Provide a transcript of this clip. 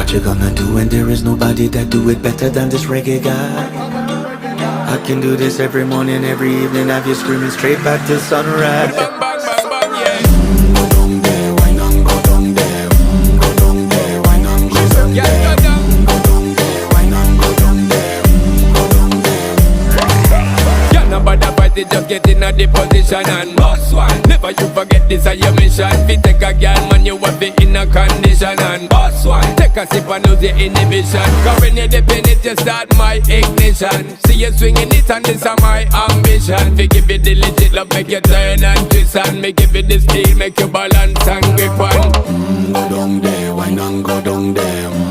What you gonna do when there is nobody that do it better than this reggae guy? I can do this every morning, every evening, have you screaming straight back to sunrise. Bang, bang, bang, bang, yeah. Go down there, why not go down there? Go down there, why not go down there? Yeah, go down. Go down there, why not go down there? Go down there. Yeah, nobody fight it, just get in a the position and boss one. Never you forget this is your mission. Fi take a girl, man, you have it in a condition and boss one. Take a sip and lose your inhibition. Cause when you dip in it, you start my ignition. See you swinging it and this is my ambition. Fi give it the legit love, make you turn and twist and make give it the speed, make you balance and grip on. Go down there, why not go down there?